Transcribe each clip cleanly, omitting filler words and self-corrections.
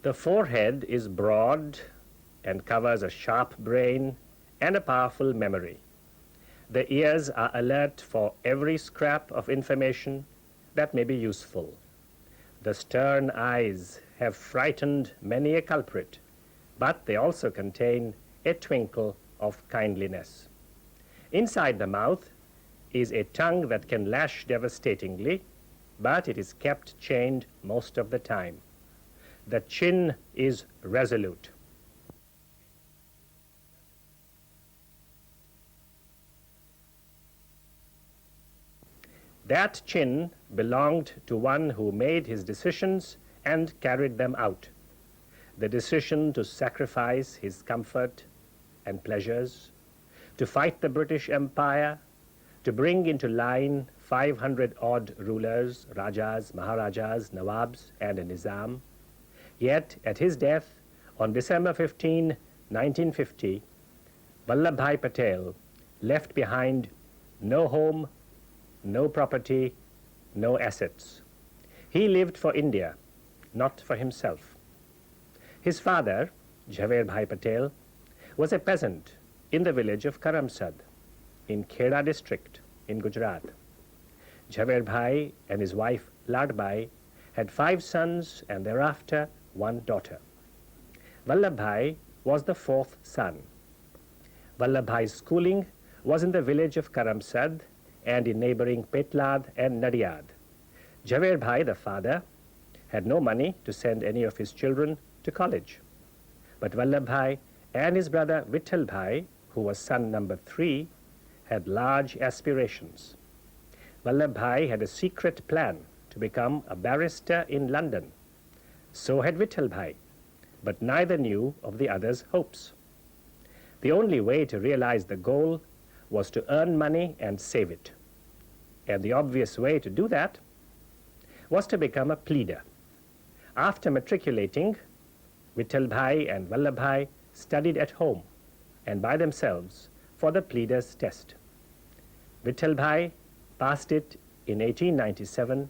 The forehead is broad and covers a sharp brain and a powerful memory. The ears are alert for every scrap of information that may be useful. The stern eyes have frightened many a culprit, but they also contain a twinkle of kindliness. Inside the mouth is a tongue that can lash devastatingly, but it is kept chained most of the time. The chin is resolute. That chin belonged to one who made his decisions and carried them out. The decision to sacrifice his comfort and pleasures, to fight the British Empire, to bring into line 500-odd rulers, Rajas, Maharajas, Nawabs, and a Nizam. Yet, at his death on December 15, 1950, Vallabhbhai Patel left behind no home, no property, no assets. He lived for India, not for himself. His father, Jhaverdbhai Patel, was a peasant in the village of Karamsad, in Kheda district in Gujarat. Jhaverdbhai and his wife Ladbai had 5 sons and thereafter 1 daughter. Vallabhbhai was the 4th son. Vallabhbhai's schooling was in the village of Karamsad and in neighboring Petlad and Nadiad. Jhaverdbhai, the father, had no money to send any of his children to college. But Vallabhbhai and his brother Vittalbhai, who was son number 3, had large aspirations. Vallabhbhai had a secret plan to become a barrister in London. So had Vittalbhai, but neither knew of the other's hopes. The only way to realize the goal was to earn money and save it. And the obvious way to do that was to become a pleader. After matriculating, Vittalbhai and Vallabhbhai studied at home and by themselves for the pleader's test. Vittalbhai passed it in 1897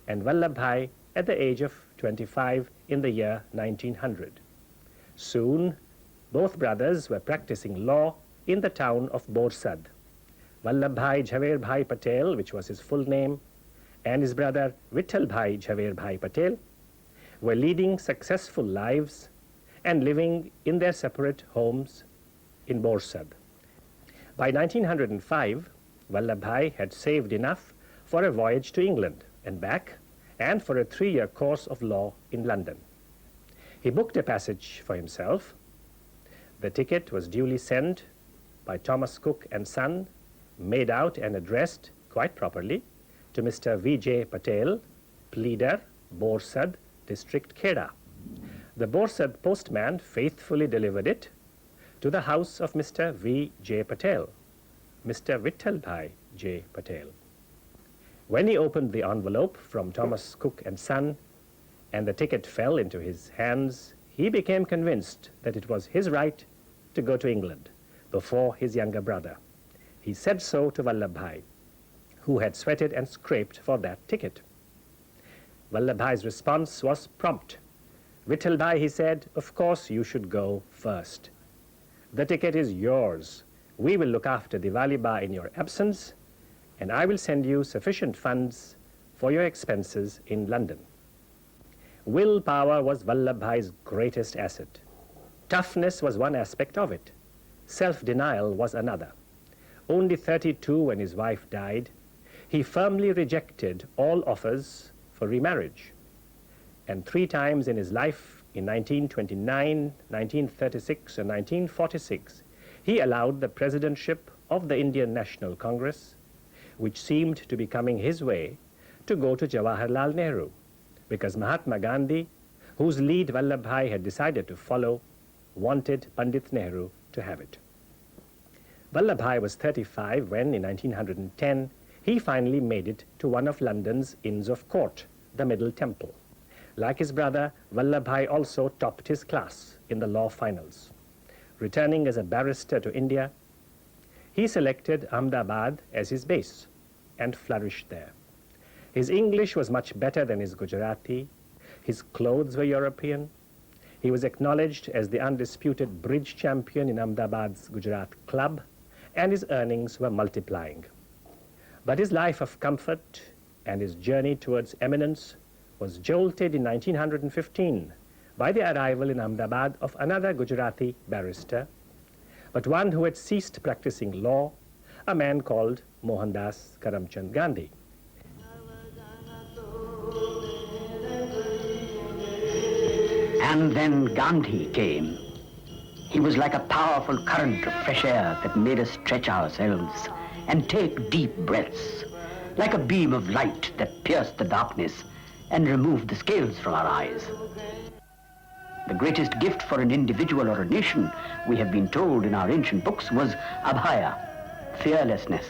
and Vallabhbhai at the age of 25 in the year 1900. Soon, both brothers were practicing law in the town of Borsad. Vallabhbhai Jhaverdbhai Patel, which was his full name, and his brother Vittalbhai Jhaverdbhai Patel were leading successful lives and living in their separate homes in Borsad. By 1905, Vallabhbhai had saved enough for a voyage to England and back, and for a 3-year course of law in London. He booked a passage for himself. The ticket was duly sent by Thomas Cook and Son, made out and addressed quite properly to Mr. V.J. Patel, pleader, Borsad, district Kheda. The Borsad postman faithfully delivered it to the house of Mr. V.J. Patel, Mr. Vittalbhai J. Patel. When he opened the envelope from Thomas Cook and Son and the ticket fell into his hands, he became convinced that it was his right to go to England before his younger brother. He said so to Vallabhbhai, who had sweated and scraped for that ticket. Vallabhbhai's response was prompt. Vittalbhai, he said, of course you should go first. The ticket is yours. We will look after the Vallabhbhai in your absence, and I will send you sufficient funds for your expenses in London. Willpower was Vallabhbhai's greatest asset. Toughness was one aspect of it. Self-denial was another. Only 32 when his wife died, he firmly rejected all offers for remarriage. And 3 times in his life, in 1929, 1936, and 1946, he allowed the presidentship of the Indian National Congress, which seemed to be coming his way, to go to Jawaharlal Nehru, because Mahatma Gandhi, whose lead Vallabhbhai had decided to follow, wanted Pandit Nehru to have it. Vallabhbhai was 35 when, in 1910, he finally made it to one of London's Inns of Court, the Middle Temple. Like his brother, Vallabhbhai also topped his class in the law finals. Returning as a barrister to India, he selected Ahmedabad as his base and flourished there. His English was much better than his Gujarati, his clothes were European, He was acknowledged as the undisputed bridge champion in Ahmedabad's Gujarat club, and his earnings were multiplying. But his life of comfort and his journey towards eminence was jolted in 1915 by the arrival in Ahmedabad of another Gujarati barrister, but one who had ceased practicing law, a man called Mohandas Karamchand Gandhi. And then Gandhi came. He was like a powerful current of fresh air that made us stretch ourselves and take deep breaths, like a beam of light that pierced the darkness and removed the scales from our eyes. The greatest gift for an individual or a nation, we have been told in our ancient books, was abhaya, fearlessness.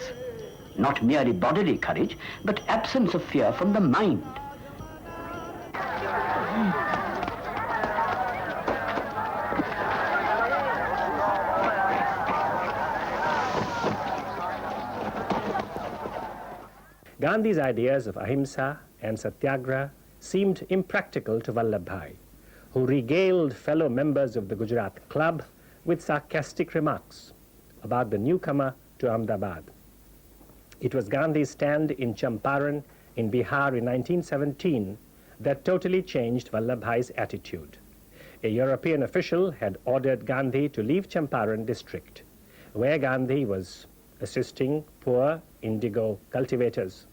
Not merely bodily courage, but absence of fear from the mind. Gandhi's ideas of ahimsa and satyagraha seemed impractical to Vallabhbhai, who regaled fellow members of the Gujarat club with sarcastic remarks about the newcomer to Ahmedabad. It was Gandhi's stand in Champaran in Bihar in 1917 that totally changed Vallabhbhai's attitude. A European official had ordered Gandhi to leave Champaran district, where Gandhi was assisting poor indigo cultivators.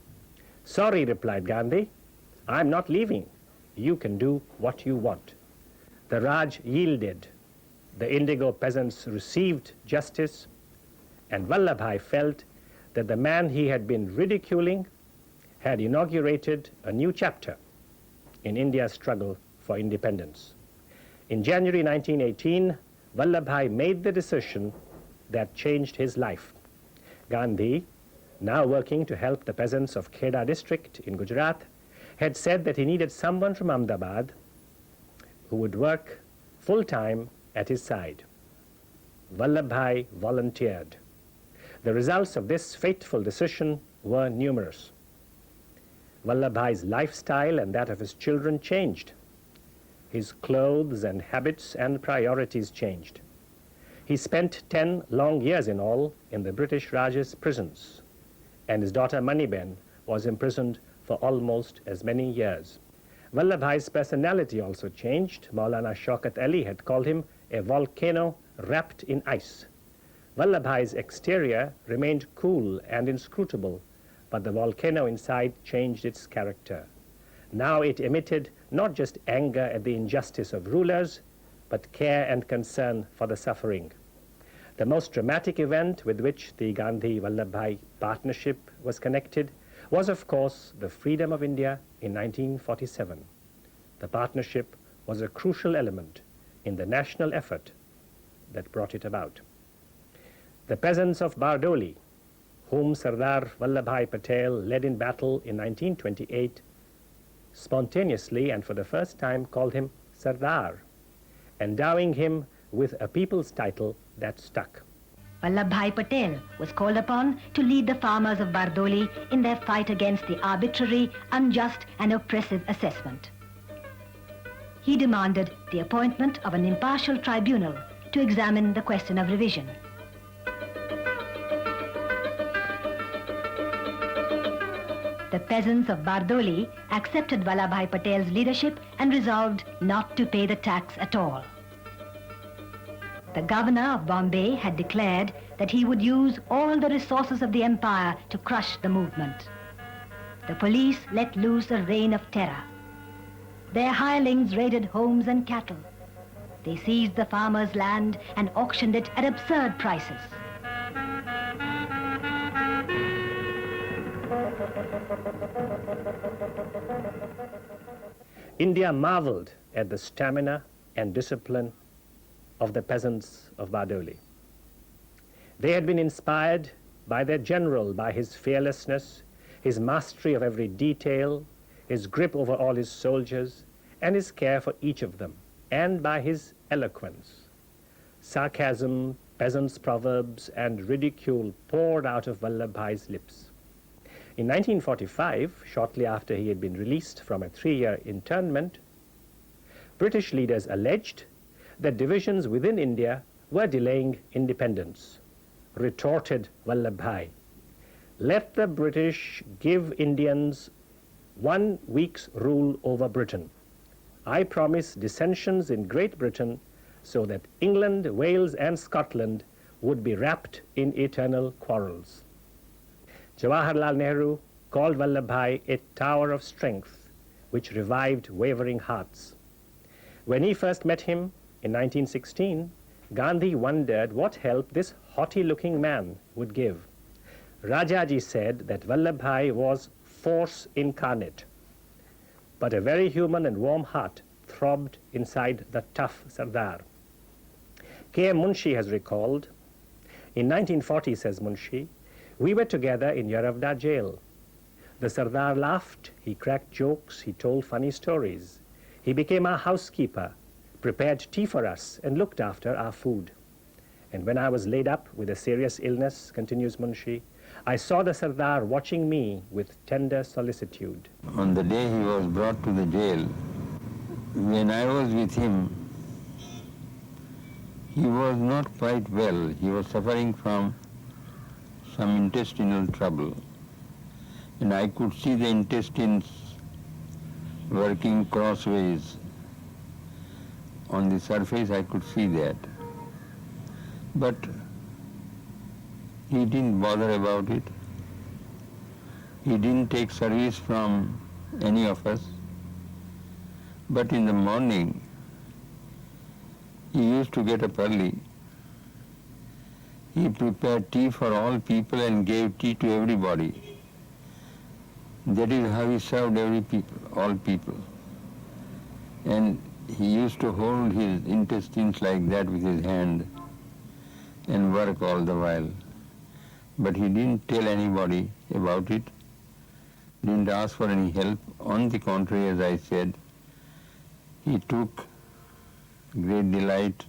"Sorry," replied Gandhi, "I'm not leaving. You can do what you want." The Raj yielded. The indigo peasants received justice, and Vallabhbhai felt that the man he had been ridiculing had inaugurated a new chapter in India's struggle for independence. In January 1918, Vallabhbhai made the decision that changed his life. Gandhi, now working to help the peasants of Kheda district in Gujarat, had said that he needed someone from Ahmedabad who would work full-time at his side. Vallabhbhai volunteered. The results of this fateful decision were numerous. Vallabhbhai's lifestyle and that of his children changed. His clothes and habits and priorities changed. He spent 10 long years in all in the British Raj's prisons, and his daughter Maniben was imprisoned for almost as many years. Vallabhbhai's personality also changed. Maulana Shaukat Ali had called him a volcano wrapped in ice. Vallabhbhai's exterior remained cool and inscrutable, but the volcano inside changed its character. Now it emitted not just anger at the injustice of rulers, but care and concern for the suffering. The most dramatic event with which the Gandhi-Vallabhbhai partnership was connected was, of course, the freedom of India in 1947. The partnership was a crucial element in the national effort that brought it about. The peasants of Bardoli, whom Sardar Vallabhbhai Patel led in battle in 1928, spontaneously and for the first time called him Sardar, endowing him with a people's title that stuck. Vallabhbhai Patel was called upon to lead the farmers of Bardoli in their fight against the arbitrary, unjust and oppressive assessment. He demanded the appointment of an impartial tribunal to examine the question of revision. The peasants of Bardoli accepted Vallabhbhai Patel's leadership and resolved not to pay the tax at all. The governor of Bombay had declared that he would use all the resources of the empire to crush the movement. The police let loose a reign of terror. Their hirelings raided homes and cattle. They seized the farmers' land and auctioned it at absurd prices. India marveled at the stamina and discipline of the peasants of Bardoli. They had been inspired by their general, by his fearlessness, his mastery of every detail, his grip over all his soldiers, and his care for each of them, and by his eloquence. Sarcasm, peasants' proverbs, and ridicule poured out of Vallabhbhai's lips. In 1945, shortly after he had been released from a 3-year internment, British leaders alleged that divisions within India were delaying independence. Retorted Vallabhbhai, "Let the British give Indians 1 week's rule over Britain. I promise dissensions in Great Britain so that England, Wales and Scotland would be wrapped in eternal quarrels." Jawaharlal Nehru called Vallabhbhai a tower of strength which revived wavering hearts. When he first met him in 1916, Gandhi wondered what help this haughty-looking man would give. Rajaji said that Vallabhbhai was force incarnate, but a very human and warm heart throbbed inside the tough Sardar. K.M. Munshi has recalled, "In 1940, says Munshi, we were together in Yaravda jail. The Sardar laughed, he cracked jokes, he told funny stories. He became our housekeeper, prepared tea for us, and looked after our food. And when I was laid up with a serious illness," continues Munshi, "I saw the Sardar watching me with tender solicitude." On the day he was brought to the jail, when I was with him, he was not quite well. He was suffering from some intestinal trouble. And I could see the intestines working crossways. On the surface I could see that. But he didn't bother about it. He didn't take service from any of us. But in the morning, he used to get up early. He prepared tea for all people and gave tea to everybody. That is how he served all people. And he used to hold his intestines like that with his hand and work all the while. But he didn't tell anybody about it, didn't ask for any help. On the contrary, as I said, he took great delight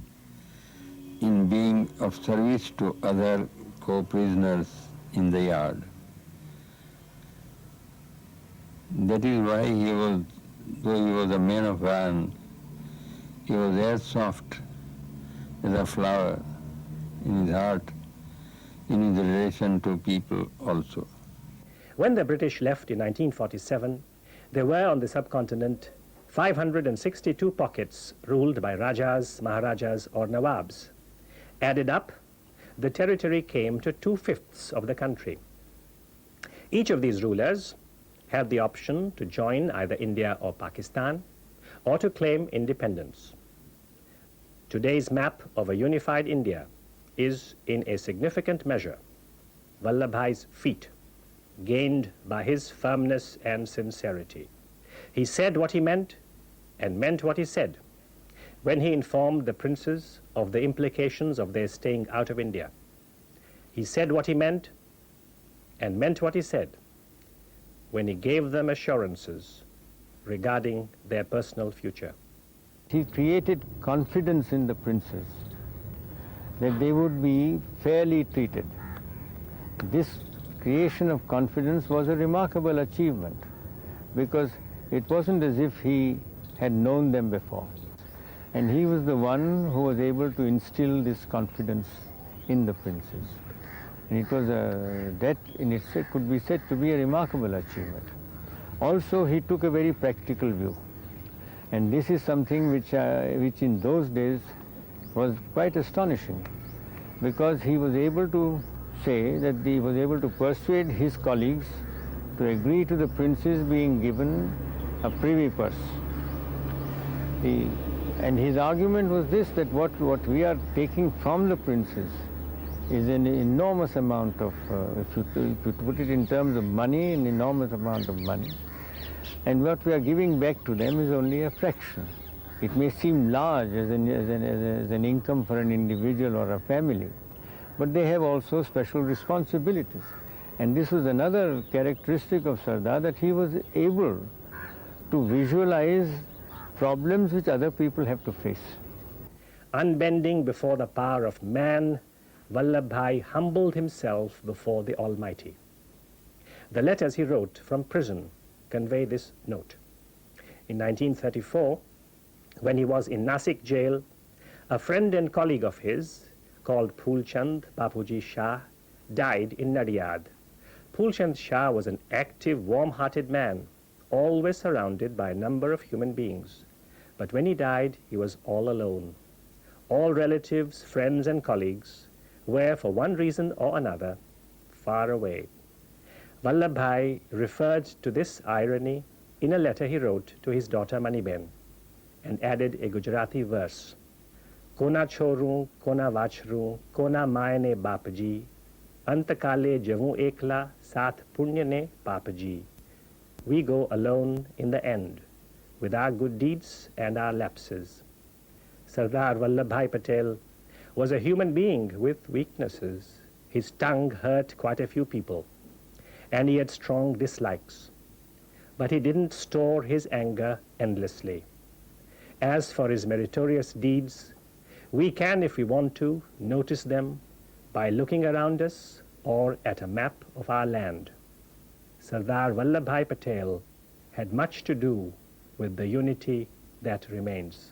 in being of service to other co-prisoners in the yard. That is why he was, though he was a man of iron, he was as soft as a flower in his heart, in his relation to people also. When the British left in 1947, there were on the subcontinent 562 pockets ruled by Rajas, Maharajas or Nawabs. Added up, the territory came to 2/5 of the country. Each of these rulers had the option to join either India or Pakistan, or to claim independence. Today's map of a unified India is in a significant measure Vallabhbhai's feat, gained by his firmness and sincerity. He said what he meant and meant what he said when he informed the princes of the implications of their staying out of India. He said what he meant and meant what he said when he gave them assurances regarding their personal future. He created confidence in the princes that they would be fairly treated. This creation of confidence was a remarkable achievement because it wasn't as if he had known them before. And he was the one who was able to instill this confidence in the princes. And it was that in itself could be said to be a remarkable achievement. Also, he took a very practical view. And this is something which in those days was quite astonishing, because he was able to say that he was able to persuade his colleagues to agree to the princes being given a privy purse. And his argument was this, that what we are taking from the princes is an enormous amount of, if you put it in terms of money, an enormous amount of money. And what we are giving back to them is only a fraction. It may seem large as an income for an individual or a family, but they have also special responsibilities. And this was another characteristic of Sardar, that he was able to visualize problems which other people have to face. Unbending before the power of man, Vallabhbhai humbled himself before the Almighty. The letters he wrote from prison convey this note. In 1934, when he was in Nasik jail, A friend and colleague of his, called Phulchand Bapuji Shah, died in Nadiad. Phulchand Shah was an active, warm-hearted man, always surrounded by a number of human beings. But when he died, he was all alone. All relatives, friends, and colleagues were, for one reason or another, far away. Vallabhbhai referred to this irony in a letter he wrote to his daughter Maniben and added a Gujarati verse. Kona choru, kona vachru, kona maine bapji, antakale javu ekla, saath punya ne papaji. We go alone in the end, with our good deeds and our lapses. Sardar Vallabhbhai Patel was a human being with weaknesses. His tongue hurt quite a few people, and he had strong dislikes. But he didn't store his anger endlessly. As for his meritorious deeds, we can, if we want to, notice them by looking around us or at a map of our land. Sardar Vallabhbhai Patel had much to do with the unity that remains.